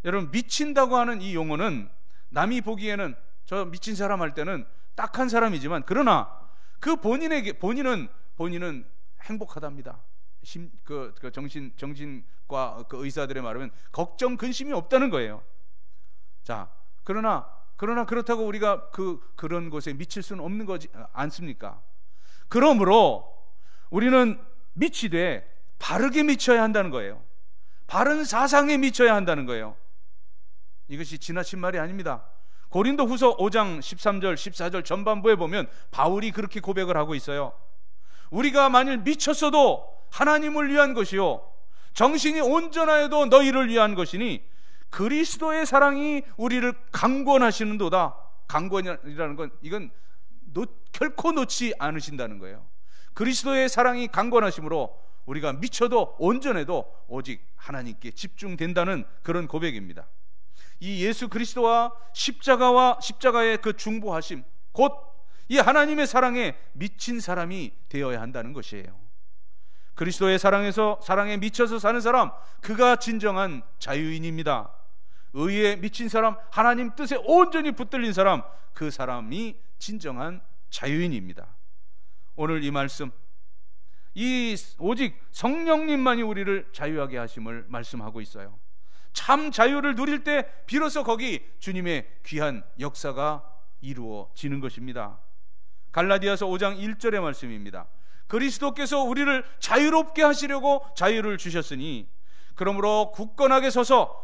Speaker 1: 여러분, 미친다고 하는 이 용어는 남이 보기에는 저 미친 사람 할 때는 딱한 사람이지만, 그러나 그 본인은 행복하답니다. 정신과 그 의사들의 말하면 걱정 근심이 없다는 거예요. 자, 그러나 그렇다고 우리가 그런 곳에 미칠 수는 없는 거지 않습니까? 그러므로 우리는 미치되 바르게 미쳐야 한다는 거예요. 바른 사상에 미쳐야 한다는 거예요. 이것이 지나친 말이 아닙니다. 고린도후서 5장 13절 14절 전반부에 보면 바울이 그렇게 고백을 하고 있어요. 우리가 만일 미쳤어도 하나님을 위한 것이요 정신이 온전하여도 너희를 위한 것이니 그리스도의 사랑이 우리를 강권하시는도다. 강권이라는 건 이건 결코 놓지 않으신다는 거예요. 그리스도의 사랑이 강권하심으로 우리가 미쳐도 온전해도 오직 하나님께 집중된다는 그런 고백입니다. 이 예수 그리스도와 십자가의 그 중보하심, 곧 이 하나님의 사랑에 미친 사람이 되어야 한다는 것이에요. 그리스도의 사랑에 미쳐서 사는 사람, 그가 진정한 자유인입니다. 의에 미친 사람, 하나님 뜻에 온전히 붙들린 사람, 그 사람이 진정한 자유인입니다. 오늘 이 말씀, 오직 성령님만이 우리를 자유하게 하심을 말씀하고 있어요. 참 자유를 누릴 때 비로소 거기 주님의 귀한 역사가 이루어지는 것입니다. 갈라디아서 5장 1절의 말씀입니다. 그리스도께서 우리를 자유롭게 하시려고 자유를 주셨으니 그러므로 굳건하게 서서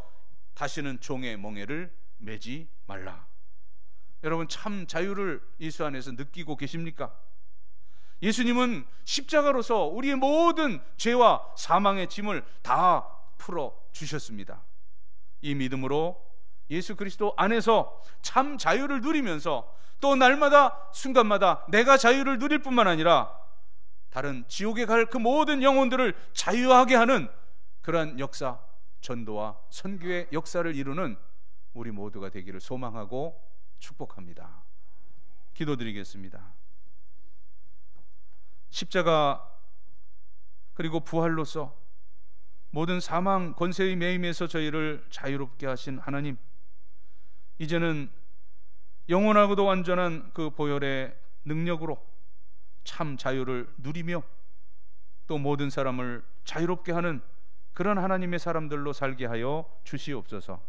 Speaker 1: 다시는 종의 멍에를 매지 말라. 여러분, 참 자유를 예수 안에서 느끼고 계십니까? 예수님은 십자가로서 우리의 모든 죄와 사망의 짐을 다 풀어 주셨습니다. 이 믿음으로 예수 그리스도 안에서 참 자유를 누리면서 또 날마다 순간마다 내가 자유를 누릴 뿐만 아니라 다른 지옥에 갈 그 모든 영혼들을 자유하게 하는 그러한 역사, 전도와 선교의 역사를 이루는 우리 모두가 되기를 소망하고 축복합니다. 기도드리겠습니다. 십자가 그리고 부활로서 모든 사망 권세의 매임에서 저희를 자유롭게 하신 하나님, 이제는 영원하고도 완전한 그 보혈의 능력으로 참 자유를 누리며 또 모든 사람을 자유롭게 하는 그런 하나님의 사람들로 살게 하여 주시옵소서.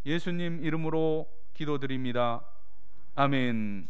Speaker 1: 예수님 이름으로 기도드립니다. 아멘.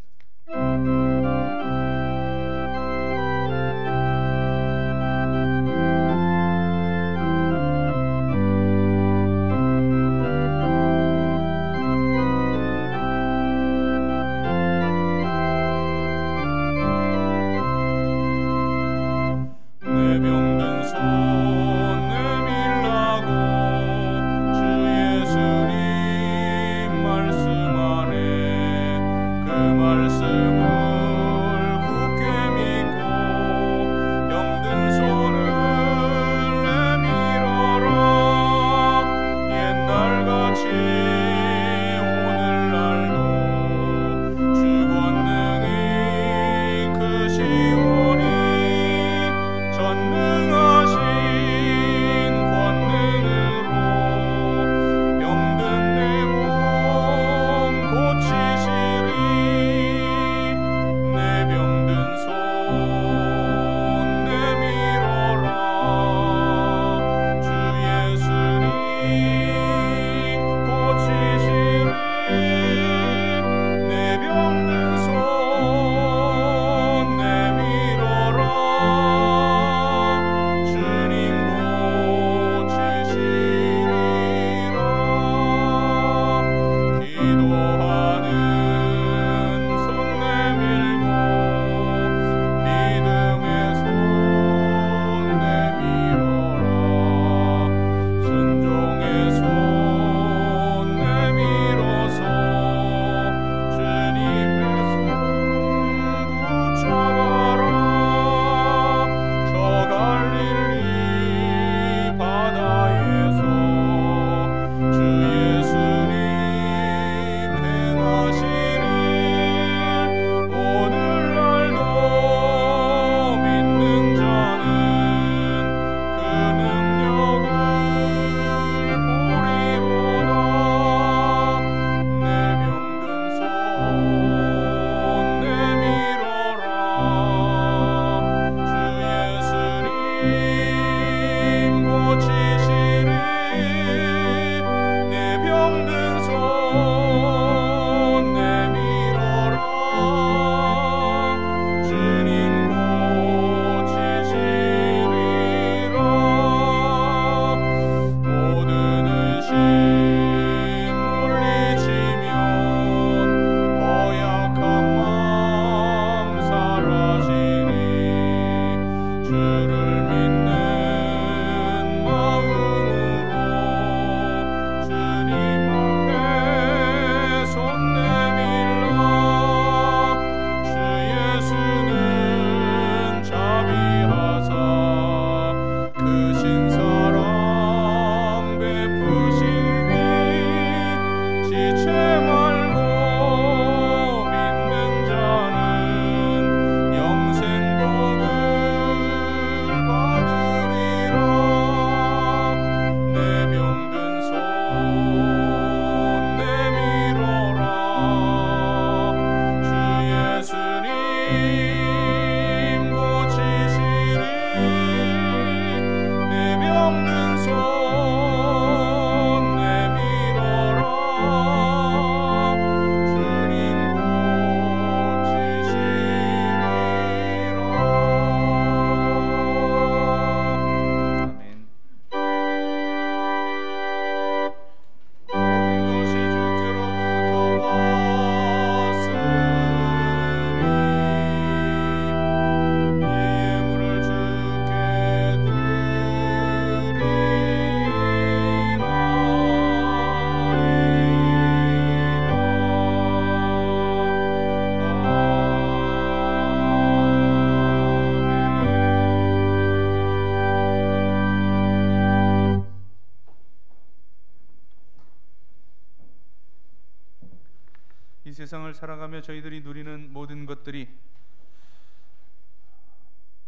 Speaker 1: 세상을 살아가며 저희들이 누리는 모든 것들이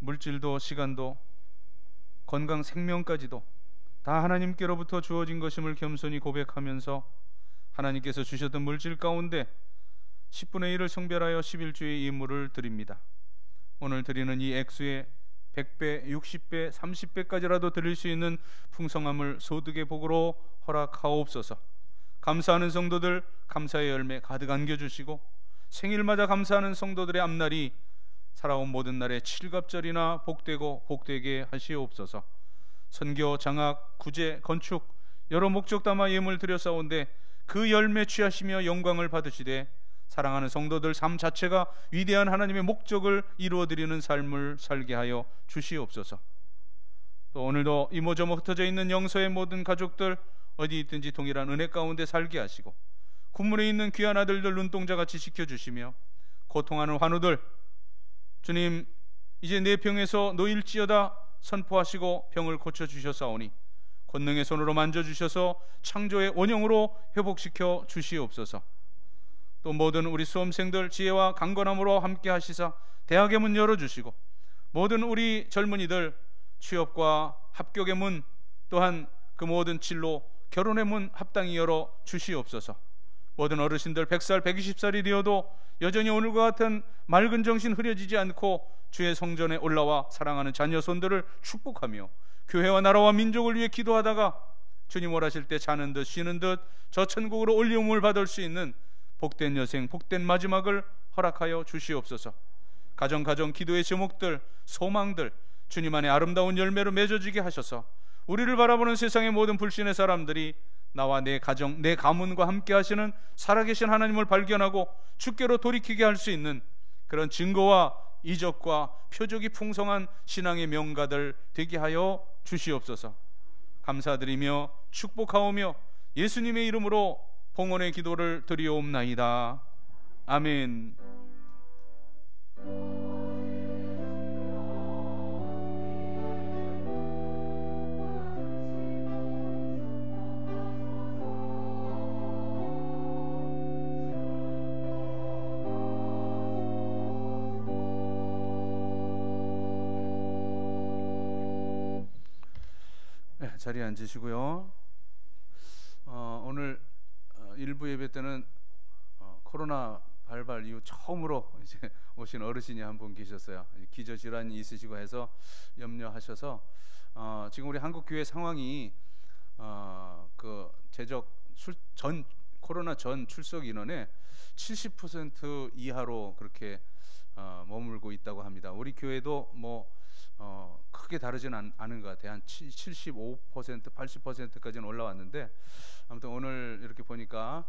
Speaker 1: 물질도 시간도 건강 생명까지도 다 하나님께로부터 주어진 것임을 겸손히 고백하면서 하나님께서 주셨던 물질 가운데 10분의 1을 성별하여 11주의 예물을 드립니다. 오늘 드리는 이 액수에 100배, 60배, 30배까지라도 드릴 수 있는 풍성함을 소득의 복으로 허락하옵소서. 감사하는 성도들 감사의 열매 가득 안겨주시고, 생일마다 감사하는 성도들의 앞날이 살아온 모든 날에 칠갑절이나 복되고 복되게 하시옵소서. 선교, 장학, 구제, 건축 여러 목적 담아 예물 드렸사온데 그 열매 취하시며 영광을 받으시되 사랑하는 성도들 삶 자체가 위대한 하나님의 목적을 이루어드리는 삶을 살게 하여 주시옵소서. 또 오늘도 이모저모 흩어져 있는 영서의 모든 가족들 어디 있든지 동일한 은혜 가운데 살게 하시고, 군문에 있는 귀한 아들들 눈동자같이 지켜주시며, 고통하는 환우들 주님 이제 내 병에서 놓일지어다 선포하시고 병을 고쳐주셨사오니 권능의 손으로 만져주셔서 창조의 원형으로 회복시켜 주시옵소서. 또 모든 우리 수험생들 지혜와 강건함으로 함께 하시사 대학의 문 열어주시고, 모든 우리 젊은이들 취업과 합격의 문, 또한 그 모든 진로 결혼의 문 합당히 열어 주시옵소서. 모든 어르신들 100살 120살이 되어도 여전히 오늘과 같은 맑은 정신 흐려지지 않고 주의 성전에 올라와 사랑하는 자녀 손들을 축복하며 교회와 나라와 민족을 위해 기도하다가 주님 오라실 때 자는 듯 쉬는 듯 저 천국으로 올리움을 받을 수 있는 복된 여생, 복된 마지막을 허락하여 주시옵소서. 가정 기도의 제목들, 소망들 주님 안에 아름다운 열매로 맺어지게 하셔서 우리를 바라보는 세상의 모든 불신의 사람들이 나와 내 가정, 내 가문과 함께 하시는 살아계신 하나님을 발견하고 주께로 돌이키게 할 수 있는 그런 증거와 이적과 표적이 풍성한 신앙의 명가들 되게 하여 주시옵소서. 감사드리며 축복하오며 예수님의 이름으로 봉헌의 기도를 드리옵나이다. 아멘. 네, 자리에 앉으시고요. 오늘 일부 예배 때는 코로나 발발 이후 처음으로 이제 오신 어르신이 한 분 계셨어요. 기저 질환이 있으시고 해서 염려하셔서 지금 우리 한국 교회 상황이 그 코로나 전 출석 인원의 70% 이하로 그렇게 머물고 있다고 합니다. 우리 교회도 뭐 크게 다르지는 않은 것 같아요. 한 75%, 80%까지는 올라왔는데, 아무튼 오늘 이렇게 보니까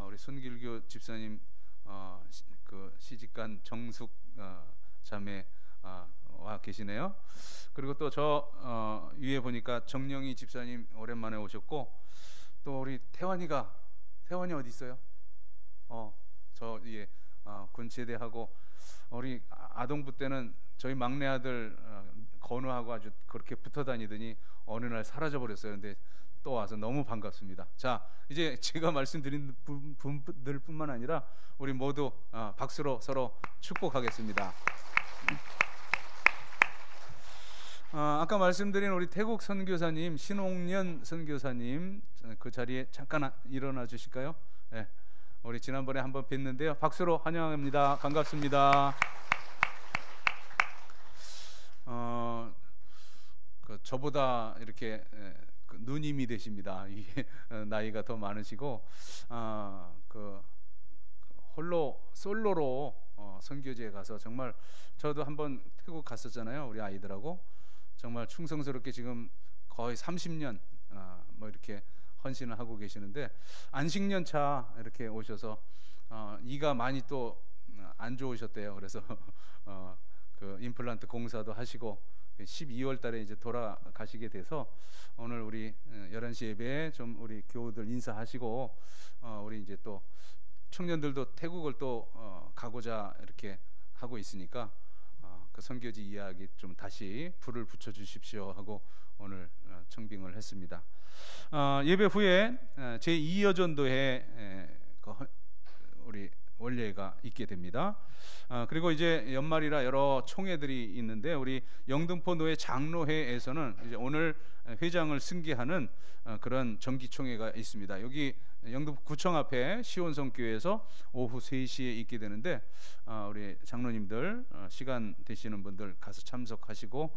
Speaker 1: 우리 손길교 집사님 그 시집간 정숙 자매 와 계시네요. 그리고 또 저 위에 보니까 정영희 집사님 오랜만에 오셨고, 또 우리 태환이 어디 있어요? 저 위에 군체대하고 우리 아동부 때는 저희 막내 아들 건우하고 아주 그렇게 붙어 다니더니 어느 날 사라져 버렸어요. 근데 또 와서 너무 반갑습니다. 자, 이제 제가 말씀드린 분들뿐만 아니라 우리 모두 박수로 서로 축복하겠습니다. 아까 말씀드린 우리 태국 선교사님 신홍년 선교사님 그 자리에 잠깐 일어나 주실까요? 네, 우리 지난번에 한번 뵀는데요. 박수로 환영합니다. 반갑습니다. 저보다 이렇게 누님이 되십니다. 나이가 더 많으시고 솔로로 선교지에 가서 정말 저도 한번 태국 갔었잖아요. 우리 아이들하고 정말 충성스럽게 지금 거의 30년 뭐 이렇게 헌신을 하고 계시는데, 안식년차 이렇게 오셔서 이가 많이 또 안 좋으셨대요. 그래서 그 임플란트 공사도 하시고 12월 달에 이제 돌아가시게 돼서 오늘 우리 11시 예배에 좀 우리 교우들 인사하시고 우리 이제 또 청년들도 태국을 또 가고자 이렇게 하고 있으니까 그 선교지 이야기 좀 다시 불을 붙여 주십시오 하고 오늘 청빙을 했습니다. 예배 후에 제2여전도회 우리 원례가 있게 됩니다. 그리고 이제 연말이라 여러 총회들이 있는데 우리 영등포 노회 장로회에서는 이제 오늘 회장을 승계하는 그런 정기총회가 있습니다. 여기 영등포 구청 앞에 시온성교회에서 오후 3시에 있게 되는데 우리 장로님들 시간 되시는 분들 가서 참석하시고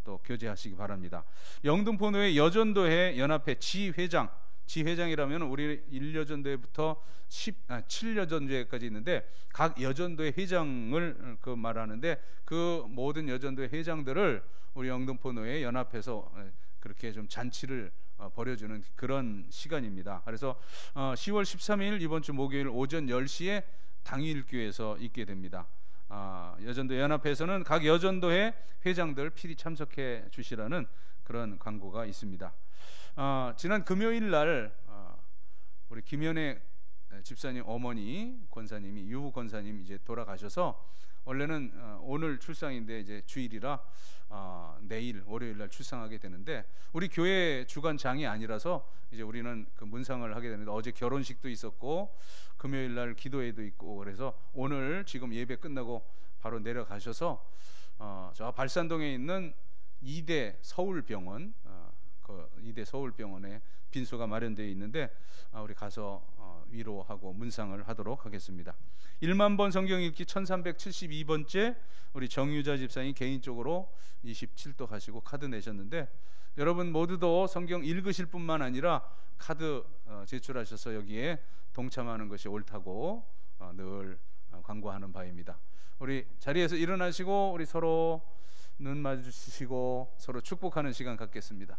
Speaker 1: 또 교제하시기 바랍니다. 영등포 노회 여전도회 연합회 지회장이라면 우리 1여전도회부터 7여전도회까지 있는데 각 여전도회 회장을 말하는데 그 모든 여전도회 회장들을 우리 영등포노회 연합해서 그렇게 좀 잔치를 벌여주는 그런 시간입니다. 그래서 10월 13일 이번 주 목요일 오전 10시에 당일교회에서 있게 됩니다. 여전도회 연합회에서는 각 여전도회 회장들 필히 참석해 주시라는 그런 광고가 있습니다. 지난 금요일 날 우리 김현애 집사님 어머니 권사님이 유부 권사님 이제 돌아가셔서 원래는 오늘 출상인데 이제 주일이라 내일 월요일 날 출상하게 되는데 우리 교회 주관장이 아니라서 이제 우리는 그 문상을 하게 되는데 어제 결혼식도 있었고 금요일 날 기도회도 있고 그래서 오늘 지금 예배 끝나고 바로 내려가셔서 저 발산동에 있는 이대 서울병원 그 이대 서울병원에 빈소가 마련되어 있는데 우리 가서 위로하고 문상을 하도록 하겠습니다. 1만 번 성경 읽기 1372번째 우리 정유자 집사님 개인적으로 27도 하시고 카드 내셨는데 여러분 모두도 성경 읽으실 뿐만 아니라 카드 제출하셔서 여기에 동참하는 것이 옳다고 늘 광고하는 바입니다. 우리 자리에서 일어나시고 우리 서로 눈 마주치시고 서로 축복하는 시간 갖겠습니다.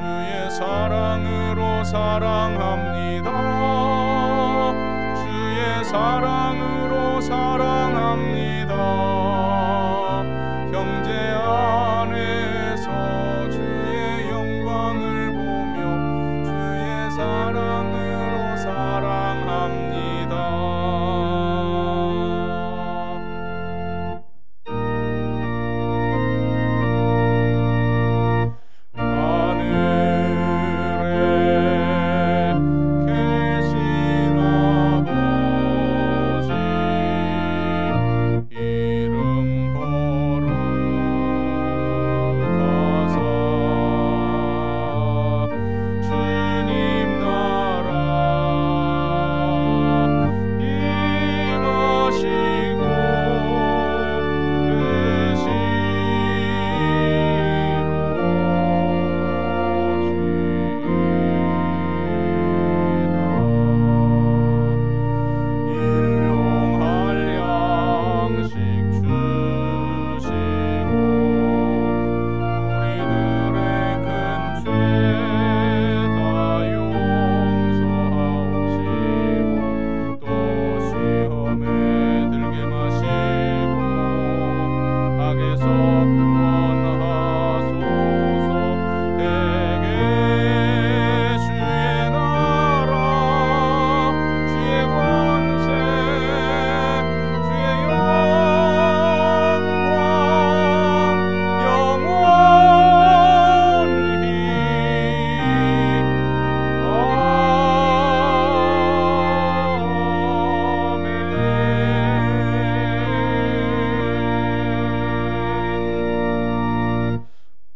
Speaker 1: 주의 사랑으로 사랑합니다. 주의 사랑으로 사랑합니다. 형제 안에서 주의 영광을 보며 주의 사랑으로 사랑합니다.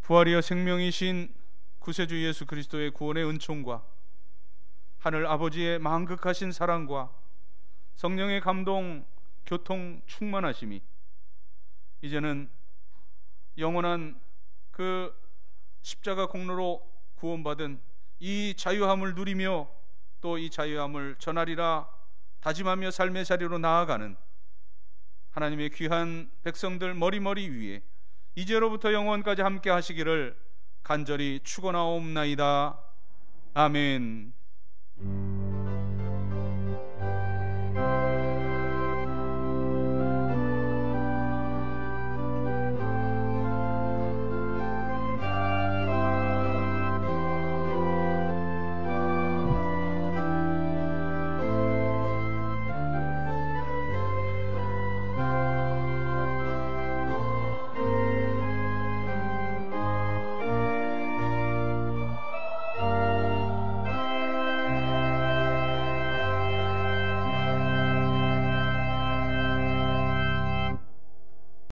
Speaker 1: 부활이여 생명이신 구세주 예수 그리스도의 구원의 은총과 하늘 아버지의 만극하신 사랑과 성령의 감동, 교통 충만하심이 이제는 영원한 그 십자가 공로로 구원받은 이 자유함을 누리며 또 이 자유함을 전하리라 다짐하며 삶의 자리로 나아가는 하나님의 귀한 백성들 머리머리 위에 이제로부터 영원까지 함께 하시기를 간절히 축원하옵나이다. 아멘.